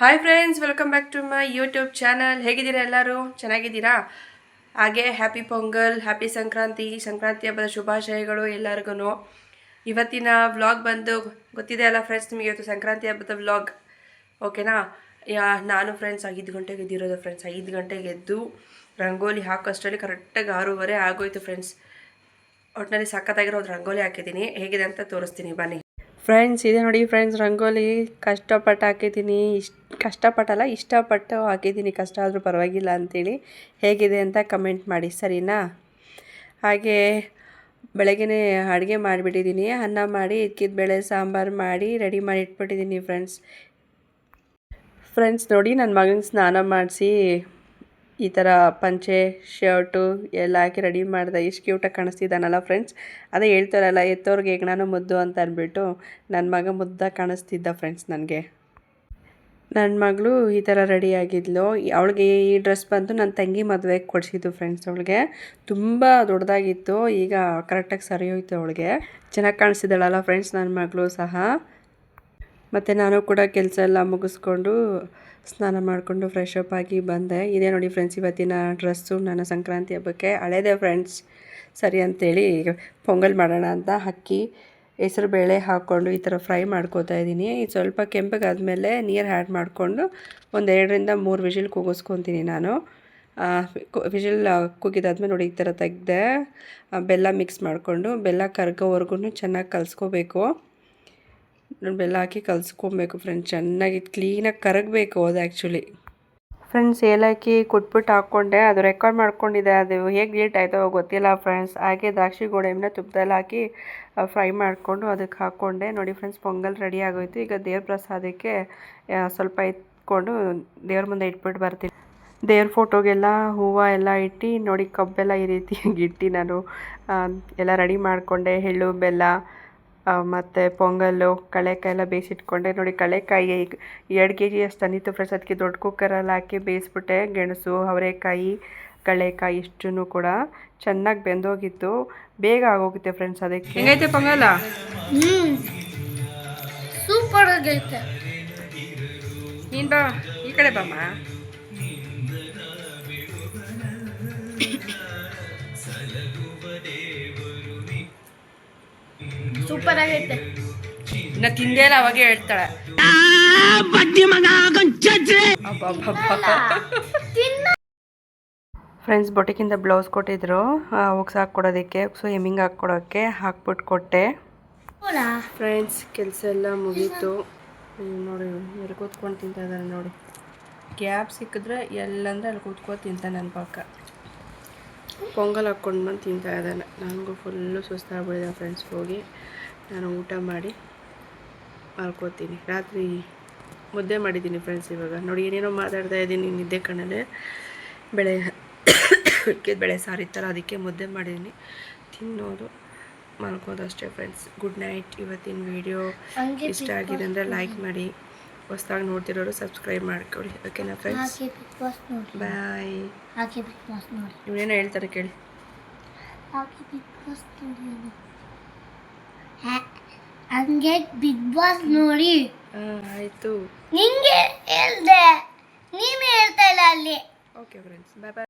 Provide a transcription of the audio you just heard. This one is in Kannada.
Hi friends, welcome back to my YouTube channel. ಹೇಗಿದ್ದೀರಾ ಎಲ್ಲರೂ? ಚೆನ್ನಾಗಿದ್ದೀರಾ? ಹಾಗೆ ಹ್ಯಾಪಿ ಪೊಂಗಲ್, ಹ್ಯಾಪಿ ಸಂಕ್ರಾಂತಿ ಹಬ್ಬದ ಶುಭಾಶಯಗಳು ಎಲ್ಲರಿಗೂ. ಇವತ್ತಿನ ವ್ಲಾಗ್ ಬಂದು ಗೊತ್ತಿದೆ ಅಲ್ಲ ಫ್ರೆಂಡ್ಸ್ ನಿಮಗೆ, ಇವತ್ತು ಸಂಕ್ರಾಂತಿ ಹಬ್ಬದ ವ್ಲಾಗ್. ಓಕೆನಾ? ನಾನು ಫ್ರೆಂಡ್ಸ್ 5 ಗಂಟೆಗೆ ಎದ್ದಿರೋದು ಫ್ರೆಂಡ್ಸ್. 5 ಗಂಟೆಗೆ ಎದ್ದು ರಂಗೋಲಿ ಹಾಕೋಷ್ಟರಲ್ಲಿ ಕರೆಕ್ಟಾಗಿ 6:30 ಆಗೋಯ್ತು ಫ್ರೆಂಡ್ಸ್. ಒಟ್ಟಿನಲ್ಲಿ ಸಖತ್ತಾಗಿರೋ ಒಂದು ರಂಗೋಲಿ ಹಾಕಿದ್ದೀನಿ. ಹೇಗಿದೆ ಅಂತ ತೋರಿಸ್ತೀನಿ ಬನ್ನಿ ಫ್ರೆಂಡ್ಸ್. ಇದೆ ನೋಡಿ ಫ್ರೆಂಡ್ಸ್, ರಂಗೋಲಿ ಕಷ್ಟಪಟ್ಟು ಹಾಕಿದ್ದೀನಿ. ಇಷ್ಟಪಟ್ಟು ಹಾಕಿದ್ದೀನಿ. ಕಷ್ಟ ಆದರೂ ಪರವಾಗಿಲ್ಲ ಅಂಥೇಳಿ. ಹೇಗಿದೆ ಅಂತ ಕಮೆಂಟ್ ಮಾಡಿ, ಸರಿನಾ? ಹಾಗೆ ಬೆಳಗ್ಗೆ ಅಡುಗೆ ಮಾಡಿಬಿಟ್ಟಿದ್ದೀನಿ. ಅನ್ನ ಮಾಡಿ ಇಕ್ಕಿದ ಬೇಳೆ ಸಾಂಬಾರು ಮಾಡಿ ರೆಡಿ ಮಾಡಿ ಇಟ್ಬಿಟ್ಟಿದ್ದೀನಿ ಫ್ರೆಂಡ್ಸ್ ನೋಡಿ, ನನ್ನ ಮಗನಿಗೆ ಸ್ನಾನ ಮಾಡಿಸಿ ಈ ಥರ ಪಂಚೆ ಶರ್ಟು ಎಲ್ಲ ಹಾಕಿ ರೆಡಿ ಮಾಡಿದೆ. ಇಷ್ಟು ಕ್ಯೂಟಾಗಿ ಕಾಣಿಸ್ತಿದ್ದಾನಲ್ಲ ಫ್ರೆಂಡ್ಸ್. ಅದೇ ಹೇಳ್ತಾರಲ್ಲ, ಎತ್ತೋರ್ಗೆ ಹೆಗ್ಣಾನು ಮುದ್ದು ಅಂತ ಅಂದ್ಬಿಟ್ಟು ನನ್ನ ಮಗ ಮುದ್ದಾಗಿ ಕಾಣಿಸ್ತಿದ್ದ ಫ್ರೆಂಡ್ಸ್ ನನಗೆ. ನನ್ನ ಮಗಳು ಈ ಥರ ರೆಡಿ ಆಗಿದ್ಲು. ಅವಳಿಗೆ ಈ ಡ್ರೆಸ್ ಬಂದು ನನ್ನ ತಂಗಿ ಮದುವೆಗೆ ಕೊಡಿಸಿದ್ದು ಫ್ರೆಂಡ್ಸ್. ಅವಳಿಗೆ ತುಂಬ ದೊಡ್ಡದಾಗಿತ್ತು, ಈಗ ಕರೆಕ್ಟಾಗಿ ಸರಿ ಹೋಯ್ತು. ಅವಳಿಗೆ ಚೆನ್ನಾಗಿ ಕಾಣಿಸ್ತಿದ್ದಾಳಲ್ಲ ಫ್ರೆಂಡ್ಸ್ ನನ್ನ ಮಗಳು ಸಹ. ಮತ್ತು ನಾನು ಕೂಡ ಕೆಲಸ ಎಲ್ಲ ಮುಗಿಸ್ಕೊಂಡು ಸ್ನಾನ ಮಾಡಿಕೊಂಡು ಫ್ರೆಶ್ ಅಪ್ ಆಗಿ ಬಂದೆ. ಇದೇ ನೋಡಿ ಫ್ರೆಂಡ್ಸ್ ಇವತ್ತಿನ ಡ್ರೆಸ್ಸು. ನನ್ನ ಸಂಕ್ರಾಂತಿ ಹಬ್ಬಕ್ಕೆ ಹಳೇದೇ ಫ್ರೆಂಡ್ಸ್. ಸರಿ ಅಂಥೇಳಿ ಪೊಂಗಲ್ ಮಾಡೋಣ ಅಂತ ಅಕ್ಕಿ ಹೆಸರು ಬೇಳೆ ಹಾಕ್ಕೊಂಡು ಈ ಥರ ಫ್ರೈ ಮಾಡ್ಕೋತಾ ಇದ್ದೀನಿ. ಸ್ವಲ್ಪ ಕೆಂಪಗಾದ್ಮೇಲೆ ನೀರು ಆ್ಯಡ್ ಮಾಡಿಕೊಂಡು ಒಂದು 2ರಿಂದ 3 ವಿಷಿಲ್ ಕೂಗಿಸ್ಕೊತೀನಿ ನಾನು. ವಿಷಿಲ್ ಕೂಗಿದಾದ್ಮೇಲೆ ನೋಡಿ ಈ ಥರ ತೆಗೆದೆ. ಬೆಲ್ಲ ಮಿಕ್ಸ್ ಮಾಡಿಕೊಂಡು ಬೆಲ್ಲ ಕರ್ಗೋವರೆಗೂ ಚೆನ್ನಾಗಿ ಕಲಿಸ್ಕೋಬೇಕು. ಬೆಲ್ಲ ಹಾಕಿ ಕಲಿಸ್ಕೊಬೇಕು ಫ್ರೆಂಡ್ಸ್. ಚೆನ್ನಾಗಿ ಕ್ಲೀನಾಗಿ ಕರಗಬೇಕು ಅದು ಆ್ಯಕ್ಚುಲಿ. ಫ್ರೆಂಡ್ಸ್ ಏಲಕ್ಕಿ ಕುಟ್ಬಿಟ್ಟು ಹಾಕ್ಕೊಂಡೆ. ಅದು ರೆಕಾರ್ಡ್ ಮಾಡ್ಕೊಂಡಿದ್ದೆ, ಅದು ಹೇಗೆ ಲೇಟ್ ಆಯಿತೋ ಗೊತ್ತಿಲ್ಲ ಫ್ರೆಂಡ್ಸ್. ಹಾಗೆ ದ್ರಾಕ್ಷಿ ಗೋಡಂಬಿನ ತುಪ್ಪದಲ್ಲಿ ಹಾಕಿ ಫ್ರೈ ಮಾಡಿಕೊಂಡು ಅದಕ್ಕೆ ಹಾಕ್ಕೊಂಡೆ. ನೋಡಿ ಫ್ರೆಂಡ್ಸ್, ಪೊಂಗಲ್ ರೆಡಿ ಆಗೋಯ್ತು. ಈಗ ದೇವ್ರ ಪ್ರಸಾದಕ್ಕೆ ಸ್ವಲ್ಪ ಇಟ್ಕೊಂಡು ದೇವ್ರ ಮುಂದೆ ಇಟ್ಬಿಟ್ಟು ಬರ್ತೀನಿ. ದೇವ್ರ ಫೋಟೋಗೆಲ್ಲ ಹೂವು ಎಲ್ಲ ಇಟ್ಟು ನೋಡಿ, ಕಬ್ಬೆಲ್ಲ ಈ ರೀತಿ ಇಟ್ಟು ನಾನು ಎಲ್ಲ ರೆಡಿ ಮಾಡಿಕೊಂಡೆ. ಎಳ್ಳು ಬೆಲ್ಲ ಮತ್ತು ಪೊಂಗಲ್ಲು ಕಡಲೆಕಾಯಿ ಎಲ್ಲ ಬೇಯಿಸಿಟ್ಕೊಂಡೆ. ನೋಡಿ ಕಡಲೆಕಾಯಿ 2 kg ಅಷ್ಟು ತಂದಿತ್ತು ಫ್ರೆಂಡ್ಸ್. ಅದಕ್ಕೆ ದೊಡ್ಡ ಕುಕ್ಕರಲ್ಲಿ ಹಾಕಿ ಬೇಯಿಸ್ಬಿಟ್ಟೆ. ಗೆಣಸು, ಅವರೆಕಾಯಿ, ಕಡಲೆಕಾಯಿ ಇಷ್ಟೂ ಕೂಡ ಚೆನ್ನಾಗಿ ಬೆಂದೋಗಿತ್ತು. ಬೇಗ ಆಗೋಗುತ್ತೆ ಫ್ರೆಂಡ್ಸ್. ಅದಕ್ಕೆ ಹೆಂಗೈತೆ ಪೊಂಗಲ್ಲ? ಸೂಪರ್ ಆಗೈತೆ. ನೀನು ಬಾ ಈ ಕಡೆ ಬಾಮ್ಮ. ಸೂಪರ್ ಆಗೈತೆ. ಇನ್ನು ತಿಂದೇ ಇಲ್ಲ, ಅವಾಗೆ ಹೇಳ್ತಾಳೆ. ಫ್ರೆಂಡ್ಸ್ ಬೊಟಿಕಿಂದ ಬ್ಲೌಸ್ ಕೊಟ್ಟಿದ್ರು ಹೋಗ್ಸ್ ಹಾಕ್ಕೊಡೋದಕ್ಕೆ. ಸೊ ಎಮ್ಮಿಂಗ್ ಹಾಕ್ಕೊಡೋಕ್ಕೆ ಹಾಕ್ಬಿಟ್ಟು ಕೊಟ್ಟೆ ಫ್ರೆಂಡ್ಸ್. ಕೆಲಸ ಎಲ್ಲ ಮುಗೀತು. ನೋಡಿ ಎಲ್ಲಿ ಕೂತ್ಕೊಂಡು ತಿಂತಾ ಇದ್ದಾನೆ ನೋಡಿ. ಗ್ಯಾಪ್ ಸಿಕ್ಕಿದ್ರೆ ಎಲ್ಲಂದ್ರೆ ಅಲ್ಲಿ ಕೂತ್ಕೊಂಡು ತಿಂತಾನೆ ನನ್ನ ಪಕ್ಕ. ಪೊಂಗಲ್ ಹಾಕ್ಕೊಂಡು ಬಂದು ತಿಂತಾ ಇದ್ದಾನೆ. ನನಗೂ ಫುಲ್ಲು ಸುಸ್ತಾಗ್ಬಿಟ್ಟಿದೆ ಫ್ರೆಂಡ್ಸ್. ಹೋಗಿ ನಾನು ಊಟ ಮಾಡಿ ಮಲ್ಕೋತೀನಿ. ರಾತ್ರಿ ಮುದ್ದೆ ಮಾಡಿದ್ದೀನಿ ಫ್ರೆಂಡ್ಸ್. ಇವಾಗ ನೋಡಿ ಏನೇನೋ ಮಾತಾಡ್ತಾ ಇದ್ದೀನಿ ನಿದ್ದೆ ಕಣ್ಣಲ್ಲೇ. ಬೇಳೆ ಸಾರಿತ್ತಲ್ಲ, ಅದಕ್ಕೆ ಮುದ್ದೆ ಮಾಡಿದ್ದೀನಿ. ತಿನ್ನೋದು, ಮಲ್ಕೋದು ಅಷ್ಟೇ ಫ್ರೆಂಡ್ಸ್. Good night. ಇವತ್ತಿನ ವಿಡಿಯೋ ಇಷ್ಟ ಆಗಿದೆ ಅಂದರೆ ಲೈಕ್ ಮಾಡಿ, ಹೊಸ್ದಾಗಿ ನೋಡ್ತಿರೋರು ಸಬ್ಸ್ಕ್ರೈಬ್ ಮಾಡ್ಕೊಳ್ಳಿ. ಓಕೆನಾ ಫ್ರೆಂಡ್ಸ್? ಬಾಯ್. ಇವನೇನೋ ಹೇಳ್ತಾರೆ ಕೇಳಿ. ಹಂಗೆ ಬಿಗ್ ಬಾಸ್ ನೋಡಿ. ಆಯಿತು. ನಿಂಗೆ ಹೇಳ್ದೆ, ನೀನು ಹೇಳ್ತಾ ಇಲ್ಲ ಅಲ್ಲಿ. ಓಕೆ ಫ್ರೆಂಡ್ಸ್, ಬಾಯ್ ಬಾಯ್.